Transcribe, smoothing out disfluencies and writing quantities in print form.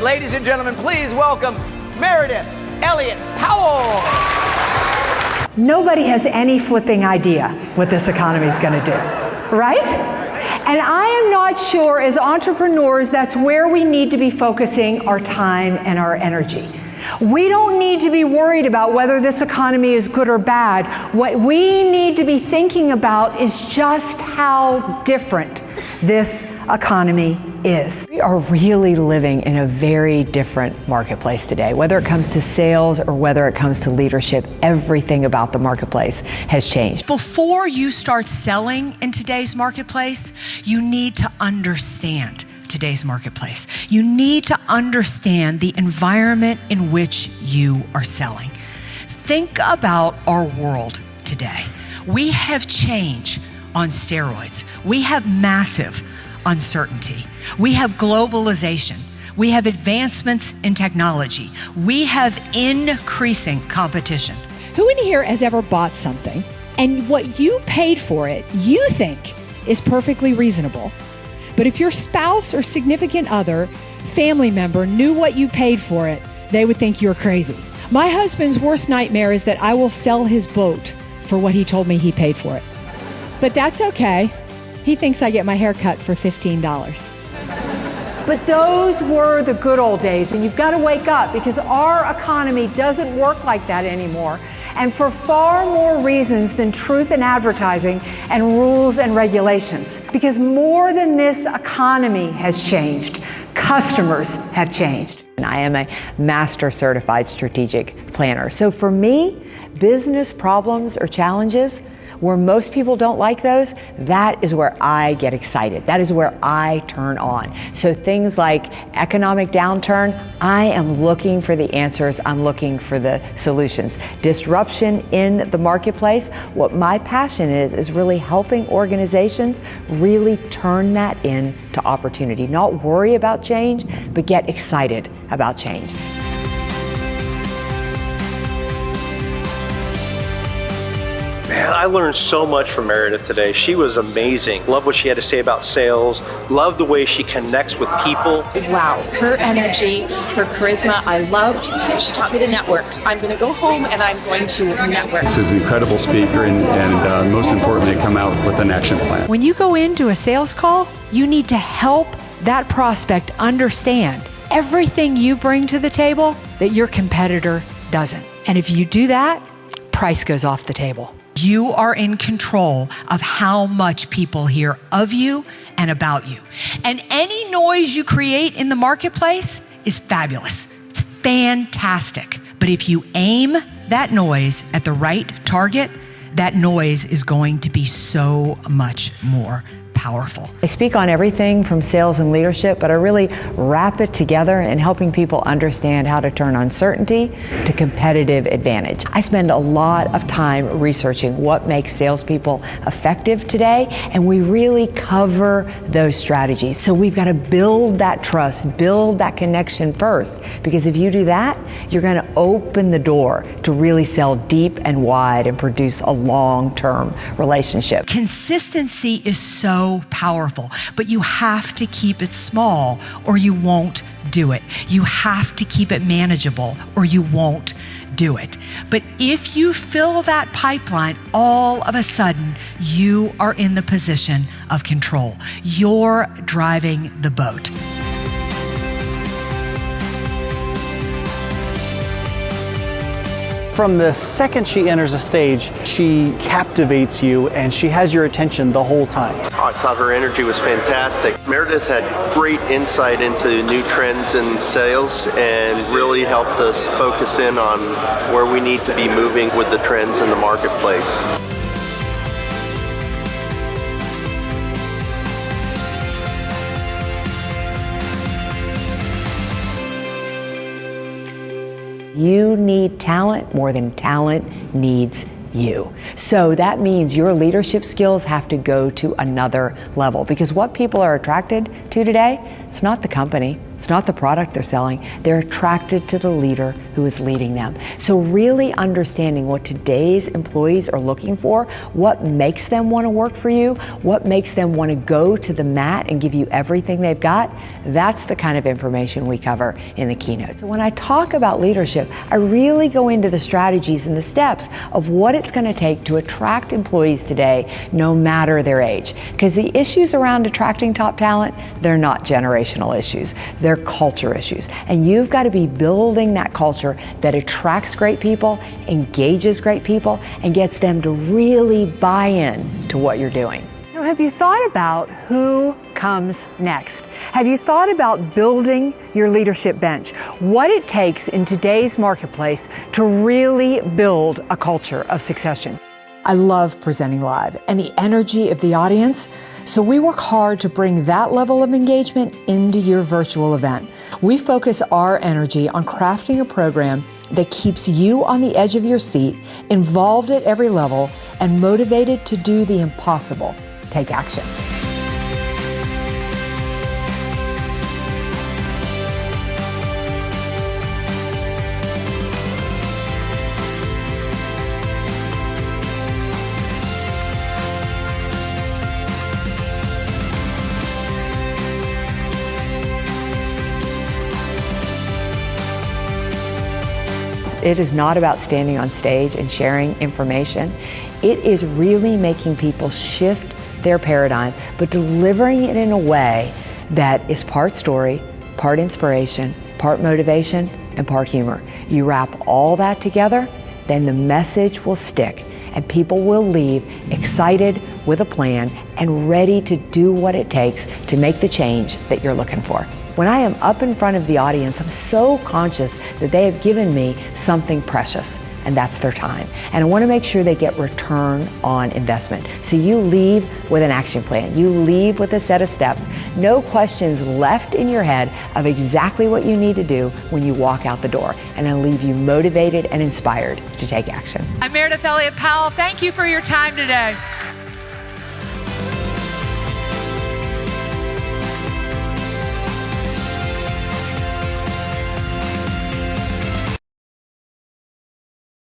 Ladies and gentlemen, please welcome Meredith Elliott Powell. Nobody has any flipping idea what this economy is going to do, right? And I am not sure as entrepreneurs that's where we need to be focusing our time and our energy. We don't need to be worried about whether this economy is good or bad. What we need to be thinking about is just how different this economy is. We are really living in a very different marketplace today. Whether it comes to sales or whether it comes to leadership, everything about the marketplace has changed. Before you start selling in today's marketplace, you need to understand today's marketplace. You need to understand the environment in which you are selling. Think about our world today. We have change on steroids. We have massive uncertainty. We have globalization. We have advancements in technology. We have increasing competition. Who in here has ever bought something and what you paid for it, you think is perfectly reasonable? But if your spouse or significant other, family member knew what you paid for it, they would think you're crazy. My husband's worst nightmare is that I will sell his boat for what he told me he paid for it. But that's okay. He thinks I get my hair cut for $15. But those were the good old days, and you've got to wake up because our economy doesn't work like that anymore. And for far more reasons than truth in advertising and rules and regulations. Because more than this economy has changed, customers have changed. And I am a master certified strategic planner. So for me, business problems or challenges, where most people don't like those, that is where I get excited. That is where I turn on. So things like economic downturn, I am looking for the answers. I'm looking for the solutions. Disruption in the marketplace, what my passion is really helping organizations really turn that into opportunity. Not worry about change, but get excited about change. Man, I learned so much from Meredith today. She was amazing. Love what she had to say about sales. Love the way she connects with people. Wow, her energy, her charisma, I loved. She taught me to network. I'm going to go home and I'm going to network. This is an incredible speaker and most importantly, come out with an action plan. When you go into a sales call, you need to help that prospect understand everything you bring to the table that your competitor doesn't. And if you do that, price goes off the table. You are in control of how much people hear of you and about you. And any noise you create in the marketplace is fabulous. It's fantastic. But if you aim that noise at the right target, that noise is going to be so much more powerful. I speak on everything from sales and leadership, but I really wrap it together in helping people understand how to turn uncertainty to competitive advantage. I spend a lot of time researching what makes salespeople effective today, and we really cover those strategies. So we've got to build that trust, build that connection first, because if you do that, you're going to open the door to really sell deep and wide and produce a long-term relationship. Consistency is so powerful, but you have to keep it small or you won't do it. You have to keep it manageable or you won't do it. But if you fill that pipeline, all of a sudden you are in the position of control. You're driving the boat. From the second she enters a stage, she captivates you and she has your attention the whole time. I thought her energy was fantastic. Meredith had great insight into new trends in sales and really helped us focus in on where we need to be moving with the trends in the marketplace. You need talent more than talent needs you. So that means your leadership skills have to go to another level, because what people are attracted to today, it's not the company, it's It's not the product they're selling. They're attracted to the leader who is leading them. So really understanding what today's employees are looking for, what makes them want to work for you, what makes them want to go to the mat and give you everything they've got, that's the kind of information we cover in the keynote. So when I talk about leadership, I really go into the strategies and the steps of what it's going to take to attract employees today, no matter their age. Because the issues around attracting top talent, they're not generational issues. They're culture issues. And you've got to be building that culture that attracts great people, engages great people, and gets them to really buy in to what you're doing. So have you thought about who comes next? Have you thought about building your leadership bench? What it takes in today's marketplace to really build a culture of succession? I love presenting live and the energy of the audience, so we work hard to bring that level of engagement into your virtual event. We focus our energy on crafting a program that keeps you on the edge of your seat, involved at every level, and motivated to do the impossible. Take action. It is not about standing on stage and sharing information. It is really making people shift their paradigm, but delivering it in a way that is part story, part inspiration, part motivation, and part humor. You wrap all that together, then the message will stick, and people will leave excited with a plan and ready to do what it takes to make the change that you're looking for. When I am up in front of the audience, I'm so conscious that they have given me something precious, and that's their time. And I want to make sure they get return on investment. So you leave with an action plan. You leave with a set of steps. No questions left in your head of exactly what you need to do when you walk out the door. And I leave you motivated and inspired to take action. I'm Meridith Elliott Powell. Thank you for your time today.